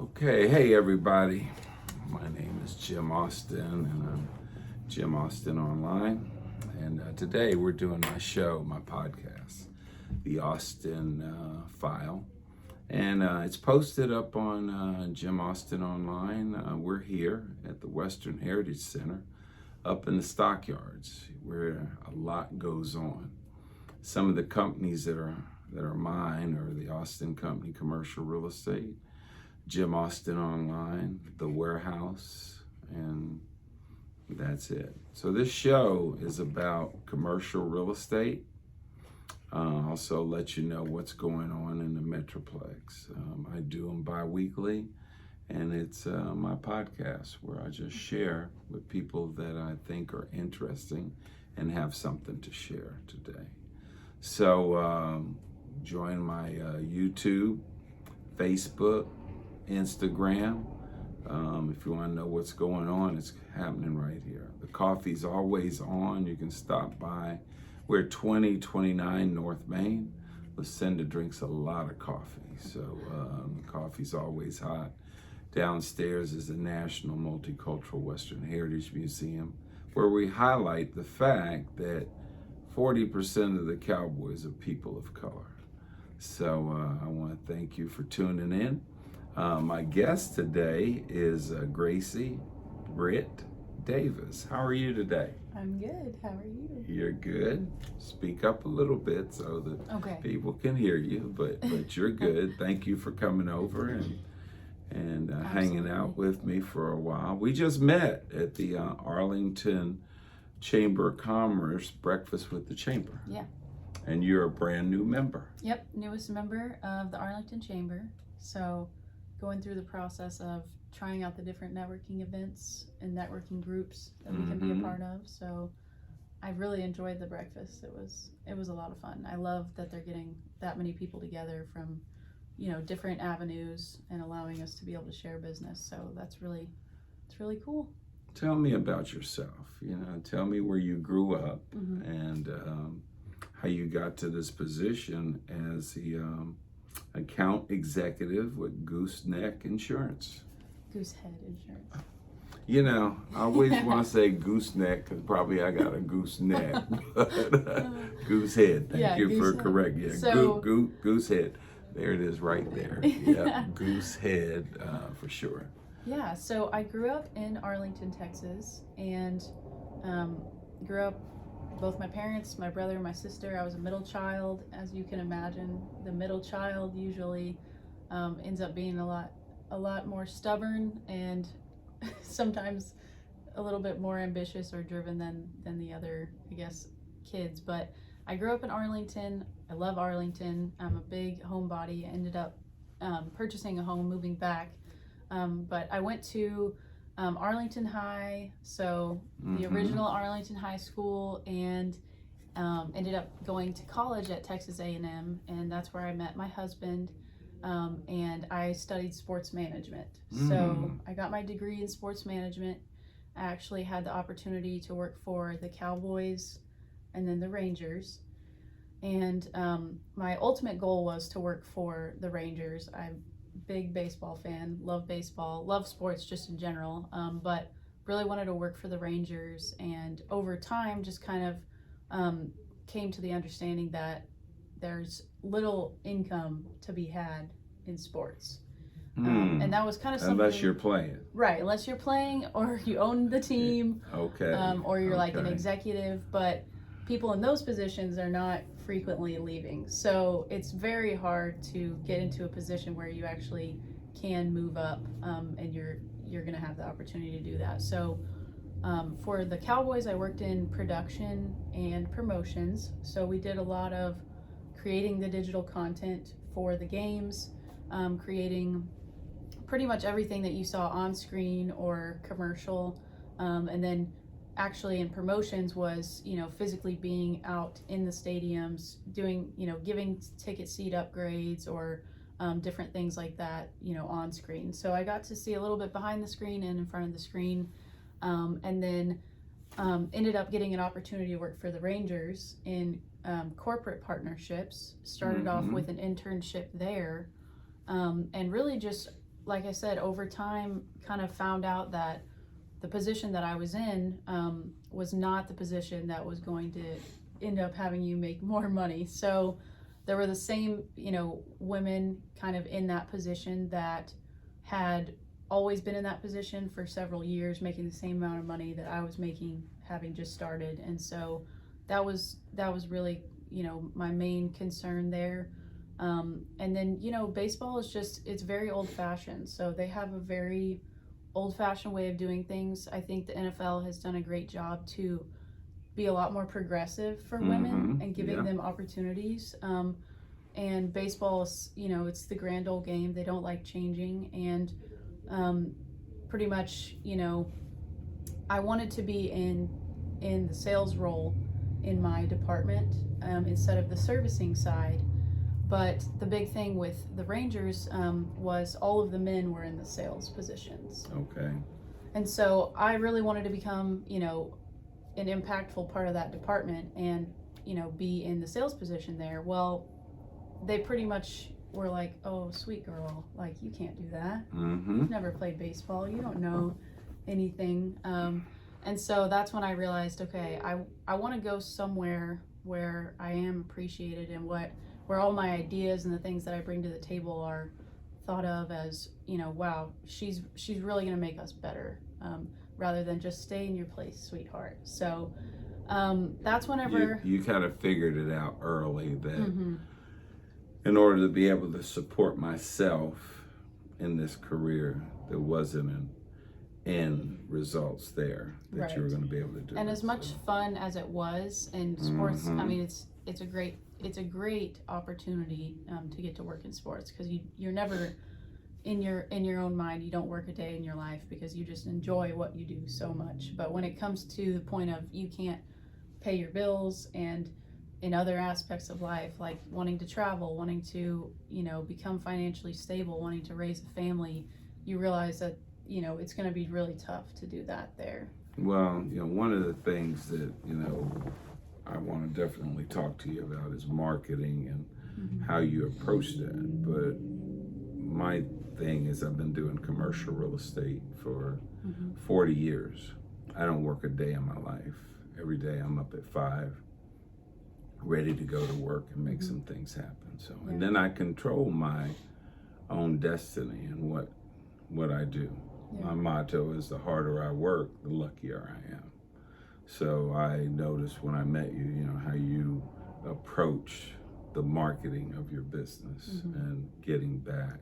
Okay, hey everybody. My name is Jim Austin, and I'm Jim Austin Online. And today we're doing my show, my podcast, The Austin File. And it's posted up on Jim Austin Online. We're here at the Western Heritage Center up in the stockyards where a lot goes on. Some of the companies that are mine are the Austin Company Commercial Real Estate, Jim Austin Online, The Warehouse, and that's it. So this show is about commercial real estate. Also let you know what's going on in the Metroplex. I do them bi-weekly, and it's my podcast where I just share with people that I think are interesting and have something to share today. So join my YouTube, Facebook, Instagram. If you want to know what's going on, it's happening right here. The coffee's always on. You can stop by. We're 2029 North Main. Lucinda drinks a lot of coffee, so coffee's always hot. Downstairs is the National Multicultural Western Heritage Museum, where we highlight the fact that 40% of the Cowboys are people of color. So I want to thank you for tuning in. My guest today is Gracie, Britt Davis. How are you today? I'm good. How are you? You're good. Speak up a little bit so that people can hear you, but you're good. Thank you for coming over and hanging out with me for a while. We just met at the Arlington Chamber of Commerce Breakfast with the Chamber. Yeah. And you're a brand new member. Yep, newest member of the Arlington Chamber. So going through the process of trying out the different networking events and networking groups that we can be a part of. So I really enjoyed the breakfast. It was a lot of fun. I love that they're getting that many people together from, different avenues and allowing us to be able to share business. So it's really cool. Tell me about yourself. Tell me where you grew up and how you got to this position as the account executive with Gooseneck Insurance. Goosehead Insurance. I always want to say gooseneck because probably I got a gooseneck, but goosehead. Thank you for correcting. Yeah, so, goosehead. There it is right there. Yeah, goosehead for sure. Yeah, so I grew up in Arlington, Texas, and grew up, both my parents, my brother, my sister. I was a middle child. As you can imagine, the middle child usually ends up being a lot more stubborn and sometimes a little bit more ambitious or driven than the other, kids. But I grew up in Arlington. I love Arlington. I'm a big homebody. I ended up purchasing a home, moving back. But I went to Arlington High, so the original Arlington High School, and ended up going to college at Texas A&M, and that's where I met my husband, and I studied sports management. So I got my degree in sports management. I actually had the opportunity to work for the Cowboys and then the Rangers, and my ultimate goal was to work for the Rangers. I'm big baseball fan, love baseball, love sports just in general, but really wanted to work for the Rangers, and over time just kind of came to the understanding that there's little income to be had in sports. And that was kind of something, unless you're playing, right? Unless you're playing or you own the team, or you're like an executive, but people in those positions are not frequently leaving. So it's very hard to get into a position where you actually can move up, and you're going to have the opportunity to do that. So for the Cowboys, I worked in production and promotions. So we did a lot of creating the digital content for the games, creating pretty much everything that you saw on screen or commercial, and then actually in promotions was physically being out in the stadiums doing giving ticket seat upgrades or different things like that on screen. So I got to see a little bit behind the screen and in front of the screen, and then ended up getting an opportunity to work for the Rangers in corporate partnerships. Started off with an internship there, and really just like I said, over time, kind of found out that the position that I was in was not the position that was going to end up having you make more money. So there were the same, women kind of in that position that had always been in that position for several years, making the same amount of money that I was making, having just started. And so that was really, my main concern there. And then, baseball is it's very old fashioned. So they have a very old fashioned way of doing things. I think the NFL has done a great job to be a lot more progressive for women and giving them opportunities. And baseball is, it's the grand old game. They don't like changing. And pretty much, I wanted to be in the sales role in my department instead of the servicing side. But the big thing with the Rangers was all of the men were in the sales positions. Okay. And so I really wanted to become, an impactful part of that department and, be in the sales position there. Well, they pretty much were like, oh, sweet girl, like, you can't do that. You've never played baseball. You don't know anything. And so that's when I realized, okay, I want to go somewhere where I am appreciated and where all my ideas and the things that I bring to the table are thought of as, wow, she's really going to make us better, rather than just stay in your place, sweetheart. So that's whenever... You kind of figured it out early that in order to be able to support myself in this career, there wasn't an end results there that you were going to be able to do. And as much fun as it was in sports, I mean, it's a great opportunity to get to work in sports, because you're never in your own mind, you don't work a day in your life because you just enjoy what you do so much. But when it comes to the point of you can't pay your bills, and in other aspects of life, like wanting to travel, wanting to become financially stable, wanting to raise a family, you realize that it's going to be really tough to do that there. Well, one of the things that I want to definitely talk to you about is marketing and how you approach that. But my thing is, I've been doing commercial real estate for 40 years. I don't work a day in my life. Every day I'm up at 5, ready to go to work and make some things happen. So, and then I control my own destiny and what I do. My motto is, the harder I work, the luckier I am. So I noticed when I met you, how you approach the marketing of your business and getting back.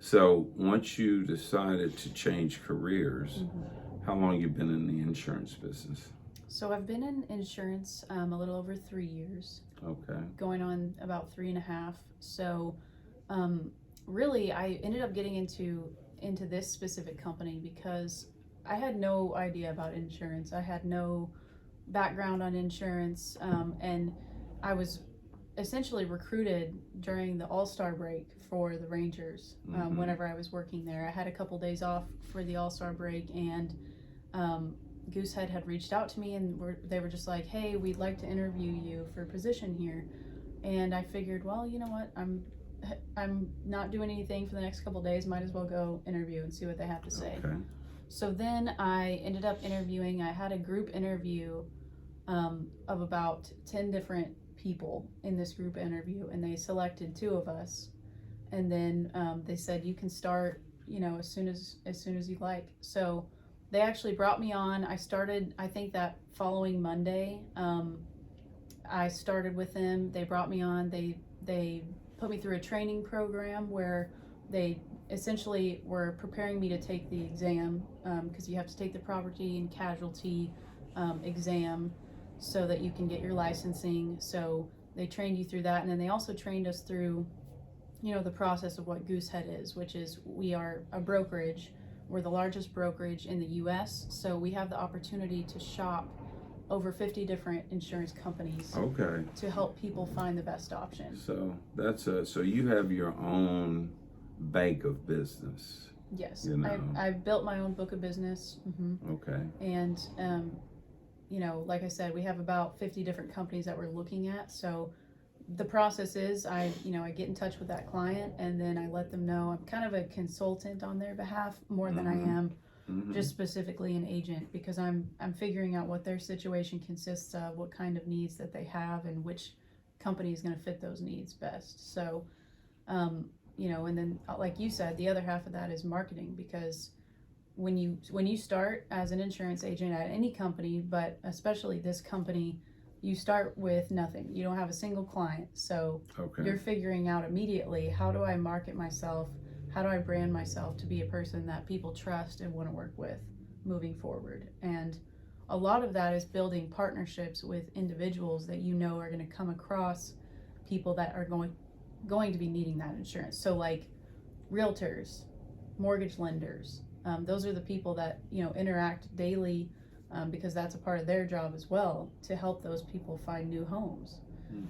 So once you decided to change careers, how long you been in the insurance business? So I've been in insurance a little over 3 years. Okay. Going on about 3.5. So really, I ended up getting into this specific company because I had no idea about insurance. I had no background on insurance, and I was essentially recruited during the All-Star break for the Rangers. Whenever I was working there, I had a couple days off for the All-Star break, and Goosehead had reached out to me, and they were just like, hey, we'd like to interview you for a position here. And I figured, well, you know what, I'm not doing anything for the next couple days, might as well go interview and see what they have to say. Okay. So then I ended up interviewing. I had a group interview of about 10 different people in this group interview, and they selected 2 of us. And then they said, you can start, as soon as you like. So they actually brought me on. I started, I think that following Monday, I started with them. They brought me on. They put me through a training program where they essentially were preparing me to take the exam, because you have to take the property and casualty exam so that you can get your licensing. So they trained you through that, and then they also trained us through the process of what Goosehead is, which is, we are a brokerage. We're the largest brokerage in the U.S., so we have the opportunity to shop over 50 different insurance companies. Okay. To help people find the best option. So so you have your own bank of business. Yes, I've built my own book of business. Okay. And like I said, we have about 50 different companies that we're looking at. So the process is I get in touch with that client, and then I let them know I'm kind of a consultant on their behalf more than I am just specifically an agent, because I'm figuring out what their situation consists of, what kind of needs that they have, and which company is going to fit those needs best. So, and then like you said, the other half of that is marketing, because when you start as an insurance agent at any company, but especially this company, you start with nothing. You don't have a single client. So you're figuring out immediately, how do I market myself? How do I brand myself to be a person that people trust and want to work with moving forward? And a lot of that is building partnerships with individuals that are going to come across people that are going to be needing that insurance. So like realtors, mortgage lenders, those are the people that interact daily, because that's a part of their job as well, to help those people find new homes.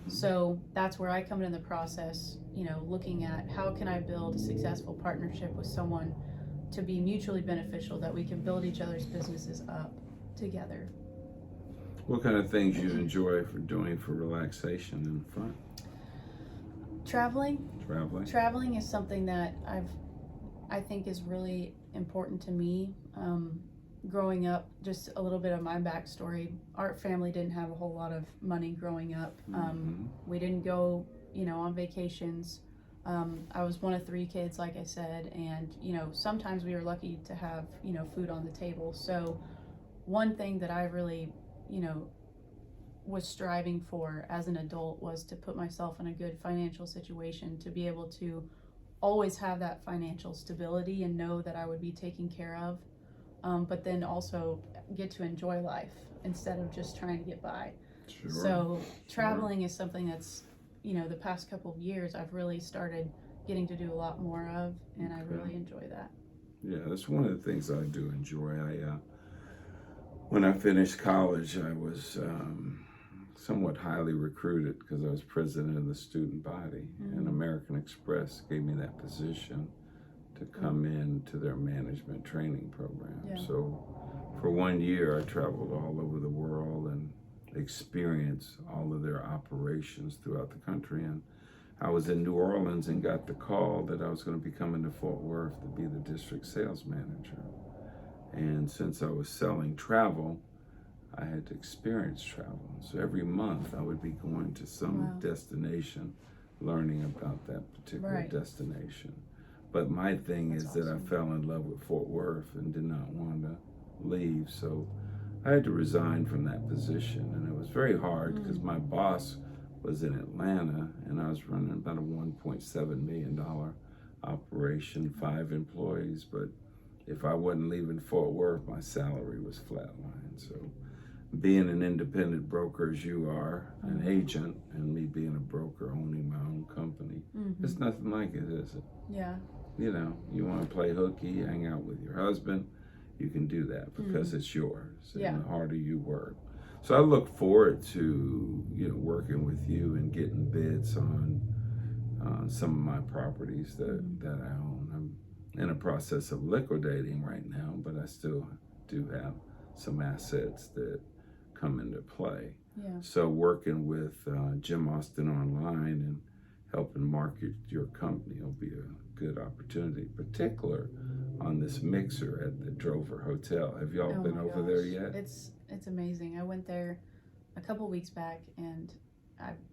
So that's where I come in the process, looking at how can I build a successful partnership with someone to be mutually beneficial, that we can build each other's businesses up together. What kind of things you enjoy doing for relaxation and fun? Traveling. Traveling is something that I think is really important to me. Growing up, just a little bit of my backstory. Our family didn't have a whole lot of money growing up. We didn't go, on vacations. I was one of 3 kids, like I said, and sometimes we were lucky to have food on the table. So one thing that I really was striving for as an adult was to put myself in a good financial situation, to be able to always have that financial stability and know that I would be taken care of, but then also get to enjoy life instead of just trying to get by. So traveling is something that's the past couple of years I've really started getting to do a lot more of, and I really enjoy that. Yeah, that's one of the things I do enjoy. When I finished college, I was somewhat highly recruited because I was president of the student body, and American Express gave me that position to come in to their management training program. So for 1 year, I traveled all over the world and experienced all of their operations throughout the country. And I was in New Orleans and got the call that I was going to be coming to Fort Worth to be the district sales manager. And since I was selling travel, I had to experience travel. So every month I would be going to some destination, learning about that particular destination. But my thing is that I fell in love with Fort Worth and did not want to leave. So I had to resign from that position. And it was very hard because my boss was in Atlanta, and I was running about a $1.7 million operation, 5 employees. But if I wasn't leaving Fort Worth, my salary was flatlined. So being an independent broker as you are, an agent, and me being a broker owning my own company, it's nothing like it, is it? Yeah. You want to play hooky, hang out with your husband, you can do that because it's yours. And the harder you work. So I look forward to, working with you and getting bids on some of my properties that I own. I'm in a process of liquidating right now, but I still do have some assets that come into play. So working with Jim Austin online and helping market your company will be a good opportunity, particular on this mixer at the Drover Hotel. Have y'all been over there yet? It's amazing. I went there a couple weeks back, and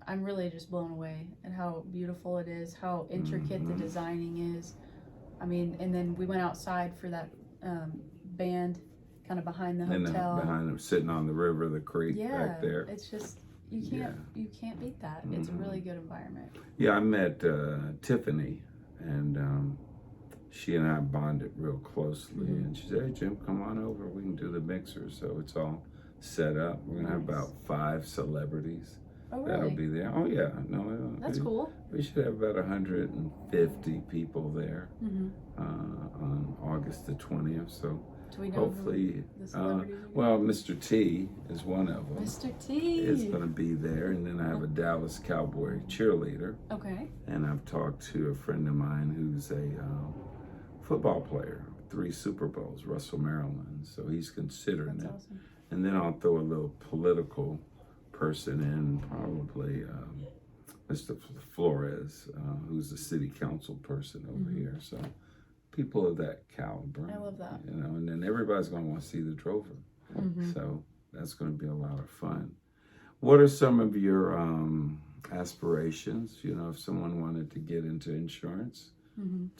I'm really just blown away at how beautiful it is, how intricate the designing is. I mean, and then we went outside for that band kind of behind the hotel. Behind them, sitting on the river, the creek back there. It's just, you can't beat that. It's a really good environment. Yeah, I met Tiffany, and she and I bonded real closely. And she said, "Hey, Jim, come on over. We can do the mixer." So it's all set up. We're going to have about 5 celebrities that'll be there. Oh, yeah. No, that's cool. We should have about 150 people there on August the 20th. So do we know hopefully, the celebrities well, Mr. T is one of them. Mr. T is going to be there. And then I have a Dallas Cowboy cheerleader. Okay. And I've talked to a friend of mine who's a football player, 3 Super Bowls, Russell, Maryland. So he's considering it. Awesome. And then I'll throw a little political person in, probably Mr. Flores, who's the city council person over here. So people of that caliber. I love that. You know, and then everybody's going to want to see the drover. So that's going to be a lot of fun. What are some of your aspirations? You know, if someone wanted to get into insurance,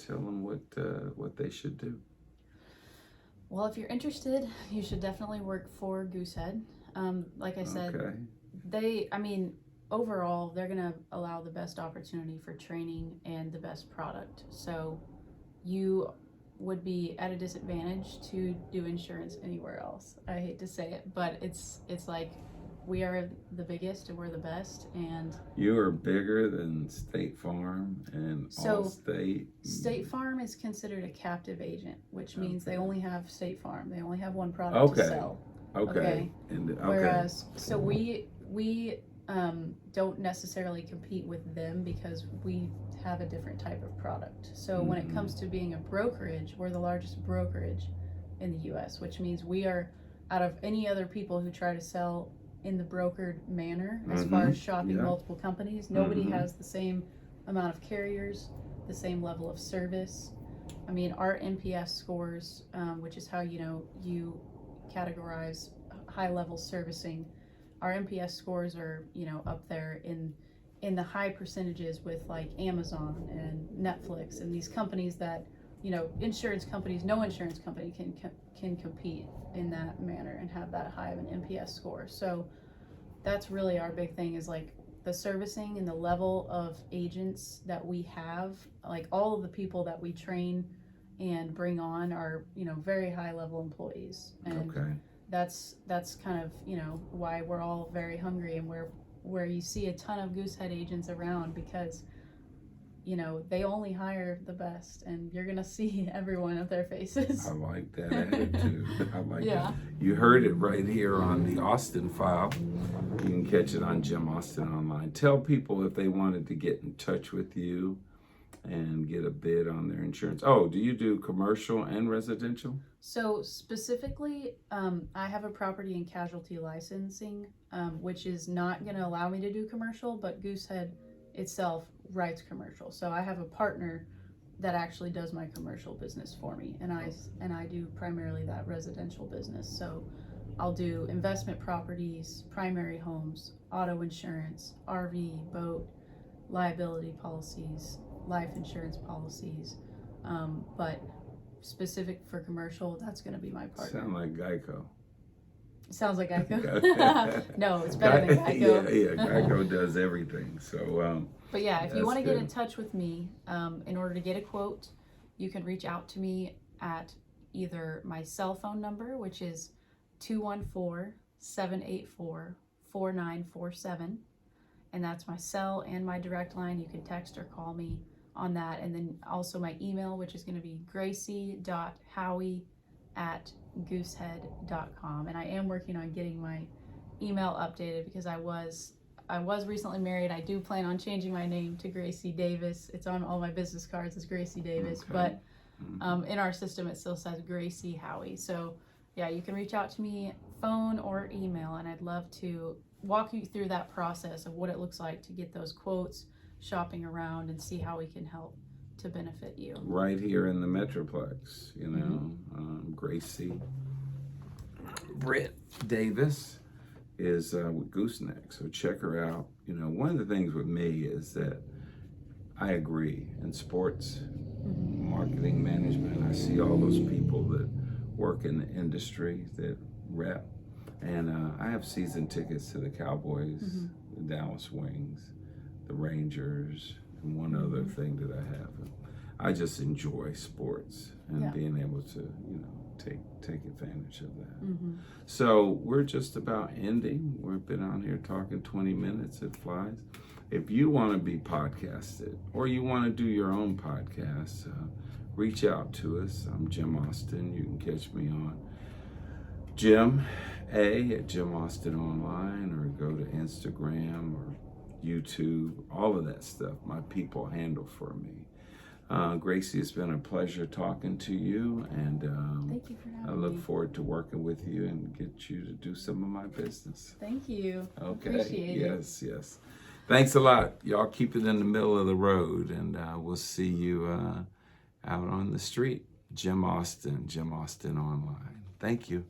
tell them what they should do. Well, if you're interested, you should definitely work for Goosehead. Like I said, overall, they're going to allow the best opportunity for training and the best product. So you would be at a disadvantage to do insurance anywhere else. I hate to say it, but it's like we are the biggest and we're the best. And you are bigger than State Farm and Allstate. State Farm is considered a captive agent, which means they only have State Farm. They only have one product to sell. Okay. Whereas, so we don't necessarily compete with them because we have a different type of product. So when it comes to being a brokerage, we're the largest brokerage in the U.S., which means we are, out of any other people who try to sell in the brokered manner, as far as shopping multiple companies, nobody has the same amount of carriers, the same level of service. I mean, our NPS scores, which is how you categorize high level servicing, our NPS scores are up there in the high percentages with like Amazon and Netflix and these companies that insurance companies, no insurance company can compete in that manner and have that high of an NPS score. So that's really our big thing, is like the servicing and the level of agents that we have. Like all of the people that we train and bring on are very high level employees, and that's kind of why we're all very hungry, and where you see a ton of Goosehead agents around, because they only hire the best, and you're gonna see every one of their faces. I like that attitude. I like that. You heard it right here on the Austin File. You can catch it on Jim Austin Online. Tell people if they wanted to get in touch with you and get a bid on their insurance. Oh, do you do commercial and residential? So specifically, I have a property and casualty licensing, which is not going to allow me to do commercial, but Goosehead itself writes commercial. So I have a partner that actually does my commercial business for me, and I do primarily that residential business. So I'll do investment properties, primary homes, auto insurance, RV, boat, liability policies, life insurance policies, but specific for commercial, that's going to be my partner. Sound like Geico. Sounds like Geico. No, it's better than Geico. Geico does everything. So, but yeah, if you want to get in touch with me, in order to get a quote, you can reach out to me at either my cell phone number, which is 214-784-4947, and that's my cell and my direct line. You can text or call me on that, and then also my email, which is going to be gracie.howie@goosehead.com. And I am working on getting my email updated, because I was recently married. I do plan on changing my name to Gracie Davis. It's on all my business cards as Gracie Davis, but in our system it still says Gracie Howie. So yeah, you can reach out to me phone or email, and I'd love to walk you through that process of what it looks like to get those quotes, shopping around, and see how we can help to benefit you. Right here in the Metroplex, Gracie. Britt Davis is with Gooseneck, so check her out. One of the things with me is that I agree, in sports, marketing management, I see all those people that work in the industry that rep, and I have season tickets to the Cowboys, the Dallas Wings, the Rangers, and one other thing that I have. I just enjoy sports and being able to, take advantage of that. So we're just about ending. We've been on here talking 20 minutes. It flies. If you want to be podcasted, or you want to do your own podcast, reach out to us. I'm Jim Austin. You can catch me on Jim A at Jim Austin Online, or go to Instagram or YouTube, all of that stuff. My people handle for me. Gracie, it's been a pleasure talking to you, and thank you for having I look me. forward to working with you and get you to do some of my business. Thank you. Okay. Appreciate it. Yes. Thanks a lot. Y'all keep it in the middle of the road, and we'll see you out on the street. Jim Austin Online. Thank you.